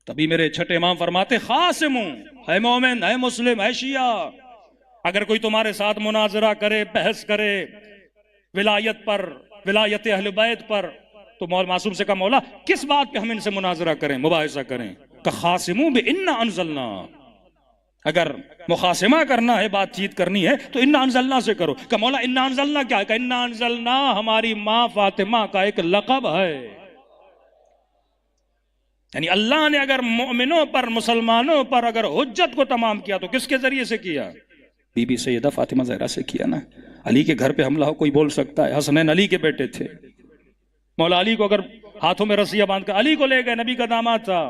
तभी मेरे छठे इमाम फरमाते खासिमू, है मोमिन, है मुस्लिम, है शिया, अगर कोई तुम्हारे साथ मुनाजरा करे, बहस करे विलायत पर, विलायत अहले बैत पर, तो मौल मासूम से कहा मौला किस बात पे हम इनसे मुनाजरा करें, मुबाहिसा करें? का खासिमू बि इन्ना अनजलना, अगर मुखासिमा करना है, बातचीत करनी है तो इन्ना अनजलना से करो। का मौला इन्ना अनजलना क्या है? का इन्ना अनजलना हमारी माँ फातिमा का एक लक़ब है। यानी अल्लाह ने अगर मोमिनों पर, मुसलमानों पर अगर हुज्जत को तमाम किया तो किसके जरिए से किया? बीबी सैयदा फातिमा ज़हरा से किया ना। अली के घर पे हमला हो, कोई बोल सकता है? हसनैन अली के बेटे थे। मौला अली को अगर हाथों में रस्सियां बांध कर अली को ले गए, नबी का दामाद था,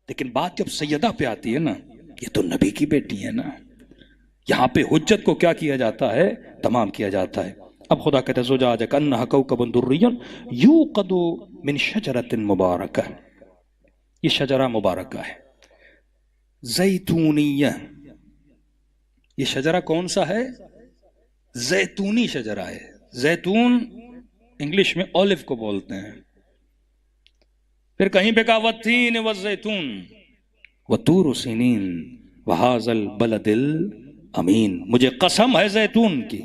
लेकिन बात जब सैयदा पे आती है ना, ये तो नबी की बेटी है ना, यहां पे हुज्जत को क्या किया जाता है? तमाम किया जाता है। अब खुदा कहते हैं ज़ुजाज कन्नहा कौकबुन दुर्रियन यूक़दु मिन शजरतिन मुबारका, ये शजरा मुबारका है जैतूनिया। ये शजरा कौन सा है? जैतूनी शजरा है। जैतून इंग्लिश में ऑलिव को बोलते हैं। फिर कहीं पे कहा वत्तीन व जैतून व तूर सिनीन व हाज़ल बलदिल अमीन, मुझे कसम है जैतून की,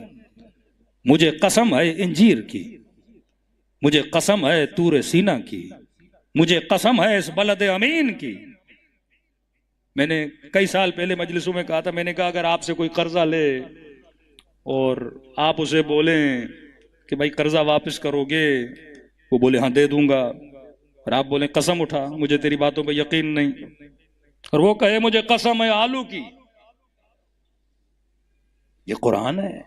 मुझे कसम है इंजीर की, मुझे कसम है तूर सीना की, मुझे कसम है इस बलद अमीन की। मैंने कई साल पहले मजलिसों में कहा था, मैंने कहा अगर आपसे कोई कर्जा ले और आप उसे बोलें कि भाई कर्जा वापस करोगे, वो बोले हाँ दे दूंगा, और आप बोले कसम उठा मुझे तेरी बातों पे यकीन नहीं, और वो कहे मुझे कसम है आलू की। ये कुरान है,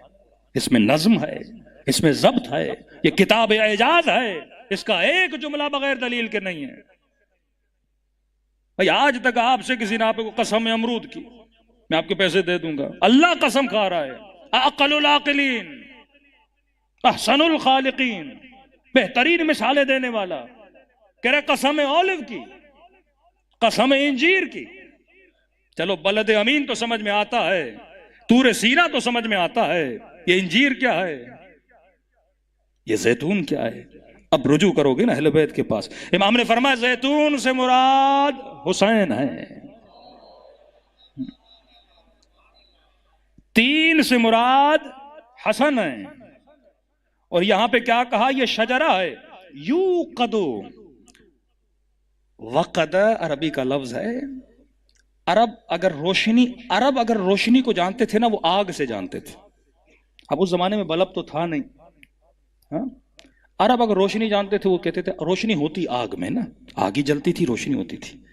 इसमें नज्म है, इसमें जब्त है, ये किताब एजाज है, इसका एक जुमला बगैर दलील के नहीं है। भाई आज तक आपसे किसी ने आपको कसम है अमरूद की, मैं आपके पैसे दे दूंगा, अल्लाह कसम खा रहा है, अक़लुल आक़िलीन अहसनुल खालिकीन, बेहतरीन मिसालें देने वाला, कह रहे कसम है ओलिव की, कसम है इंजीर की। चलो बलद अमीन तो समझ में आता है, तूरे सीना तो समझ में आता है, ये इंजीर क्या है, ये जैतून क्या है? अब रुजू करोगे ना अहले बैत के पास। इमाम ने फरमाया जैतून से मुराद हुसैन है, तीन से मुराद हसन है, और यहां पे क्या कहा? यह शजरा है यू कदो, वक़द अरबी का लफ्ज है। अरब अगर रोशनी को जानते थे ना, वो आग से जानते थे। अब उस जमाने में बल्ब तो था नहीं, हाँ? अरब अगर रोशनी जानते थे, वो कहते थे रोशनी होती आग में ना, आग ही जलती थी, रोशनी होती थी।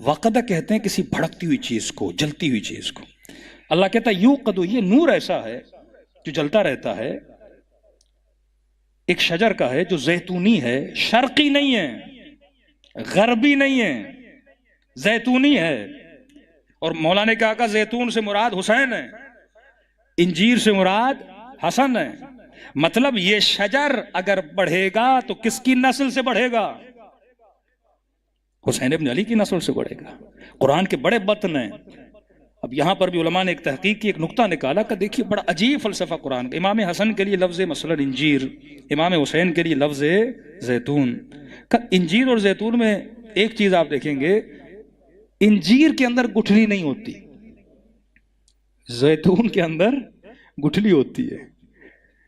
वक़द कहते हैं किसी भड़कती हुई चीज को, जलती हुई चीज को। अल्लाह कहता है यू कदो, ये नूर ऐसा है जो जलता रहता है, एक शजर का है जो जैतूनी है, शर्की नहीं है, गरबी नहीं है, जैतूनी है। और मौला ने क्या कहा? जैतून से मुराद हुसैन है, इंजीर से मुराद हसन है। मतलब ये शजर अगर बढ़ेगा तो किसकी नस्ल से बढ़ेगा? हुसैन इब्न अली की नस्ल से बढ़ेगा। कुरान के बड़े बतन हैं। अब यहां पर भी उलमा ने एक तहकीक की, एक नुक्ता निकाला कि देखिए बड़ा अजीब फलसफा कुरान का। इमाम हसन के लिए लफ्ज मसलन इंजीर, इमाम हुसैन के लिए लफ्ज जैतून का। इंजीर और जैतून में एक चीज आप देखेंगे, इंजीर के अंदर गुठली नहीं होती, जैतून के अंदर गुठली होती है।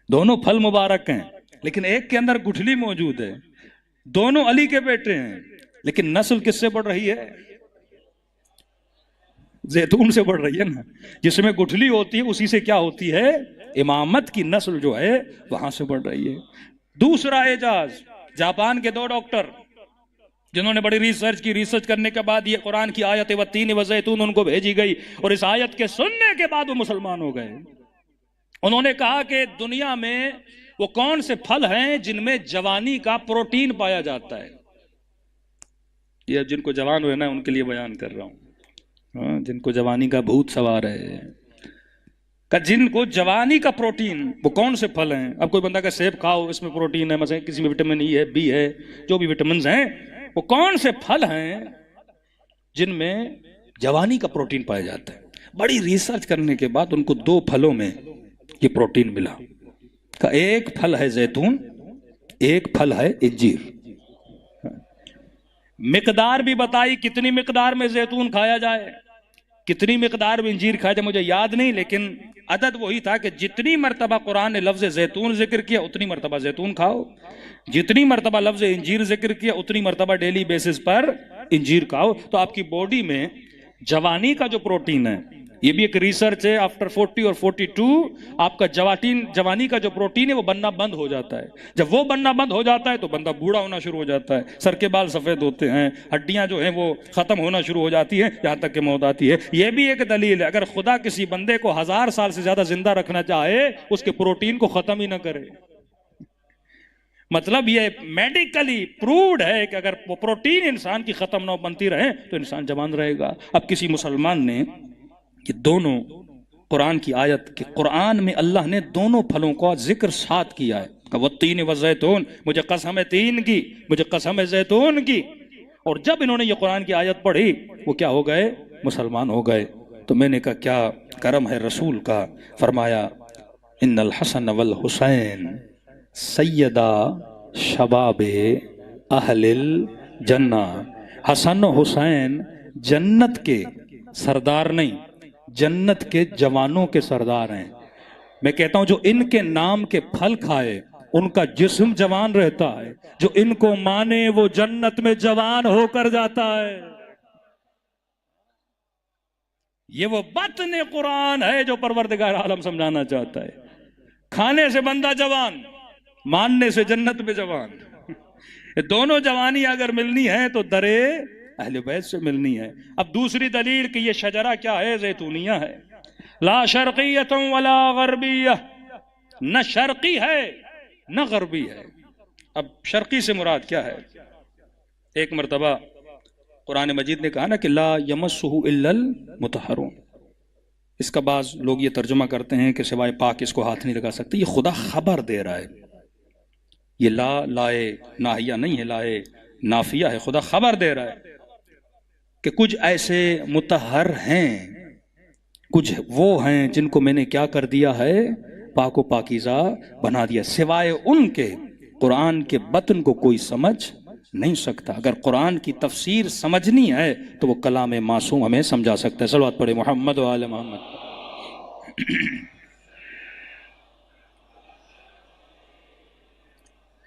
दोनों फल मुबारक हैं, लेकिन एक के अंदर गुठली मौजूद है। दोनों अली के बेटे हैं, लेकिन नस्ल किससे बढ़ रही है? जैतून से बढ़ रही है ना। जिसमें गुठली होती है उसी से क्या होती है? इमामत की नस्ल जो है वहां से बढ़ रही है। दूसरा एजाज, जापान के दो डॉक्टर जिन्होंने बड़ी रिसर्च की, रिसर्च करने के बाद ये कुरान की आयत वत्तीन व जैतून उनको भेजी गई, और इस आयत के सुनने के बाद वो मुसलमान हो गए। उन्होंने कहा कि दुनिया में वो कौन से फल हैं जिनमें जवानी का प्रोटीन पाया जाता है। ये जिनको जवान हुए ना उनके लिए बयान कर रहा हूं, जिनको जवानी का भूत सवार है, का जिनको जवानी का प्रोटीन, वो कौन से फल हैं? अब कोई बंदा का सेब खाओ, इसमें प्रोटीन है, मतलब किसी में विटामिन ई है, बी है, जो भी विटामिन हैं, वो कौन से फल हैं जिनमें जवानी का प्रोटीन पाया जाता है? बड़ी रिसर्च करने के बाद उनको दो फलों में ये प्रोटीन मिला। का एक फल है जैतून, एक फल है इंजीर। मिकदार भी बताई, कितनी मिकदार में जैतून खाया जाए, कितनी मिकदार में इंजीर खाया जाए, मुझे याद नहीं, लेकिन अदद वही था कि जितनी मरतबा कुरान ने लफ्ज जैतून जिक्र किया उतनी मरतबा जैतून खाओ, जितनी मरतबा लफ्ज इंजीर जिक्र किया उतनी मरतबा डेली बेसिस पर इंजीर खाओ। तो आपकी बॉडी में जवानी का जो प्रोटीन है, ये भी एक रिसर्च है, आफ्टर 40 और 42 आपका जवानी का जो प्रोटीन है वो बनना बंद हो जाता है। जब वो बनना बंद हो जाता है तो बंदा बूढ़ा होना शुरू हो जाता है, सर के बाल सफेद होते हैं, हड्डियां जो हैं वो खत्म होना शुरू हो जाती है, यहां तक कि मौत आती है। ये भी एक दलील है, अगर खुदा किसी बंदे को 1000 साल से ज्यादा जिंदा रखना चाहे उसके प्रोटीन को खत्म ही ना करे। मतलब ये मेडिकली प्रूव्ड है कि अगर वो प्रोटीन इंसान की खत्म ना बनती रहे तो इंसान जवान रहेगा। अब किसी मुसलमान ने ये दोनों कुरान की आयत के, कुरान में अल्लाह ने दोनों फलों का जिक्र साथ किया है, वत्तीन व ज़ैतून, मुझे कसम है तीन की, मुझे कसम है जैतून की। और जब इन्होंने ये कुरान की आयत पढ़ी वो क्या हो गए, मुसलमान हो गए। तो मैंने कहा क्या करम है रसूल का। फरमाया इन्नल हसन वल हुसैन सैयदा शबाबे अहलिल जन्ना, हसन हुसैन जन्नत के सरदार नहीं, जन्नत के जवानों के सरदार हैं। मैं कहता हूं जो इनके नाम के फल खाए उनका जिस्म जवान रहता है, जो इनको माने वो जन्नत में जवान होकर जाता है। ये वो बतन कुरान है जो परवरदिगार आलम समझाना चाहता है। खाने से बंदा जवान, मानने से जन्नत में जवान। ये दोनों जवानी अगर मिलनी है तो दरे अहले बैत से मिलनी है। अब दूसरी दलील कि ये शजरा क्या है, जैतूनिया है। ला शर्कियतुम वला गरबिया, न शर्की है न गरबी है। अब शर्की से मुराद क्या है। एक मरतबा कुरान मजीद ने कहा ना कि ला यमस्सुहु इल्लल मुतहहरून, इसका बाज लोग ये तर्जुमा करते हैं कि सिवाय पाक इसको हाथ नहीं लगा सकते। ये खुदा खबर दे रहा है, ये ला लाए नाहिया नहीं है, लाए नाफिया है। खुदा खबर दे रहा है कि कुछ ऐसे मुतहर हैं, कुछ वो हैं जिनको मैंने क्या कर दिया है, पाको पाकीज़ा बना दिया। सिवाय उनके कुरान के बतन को कोई समझ नहीं सकता। अगर कुरान की तफसीर समझनी है तो वो कलाम मासूम हमें समझा सकता है। सल्लल्लाहु अलैहि मोहम्मद व आले मोहम्मद।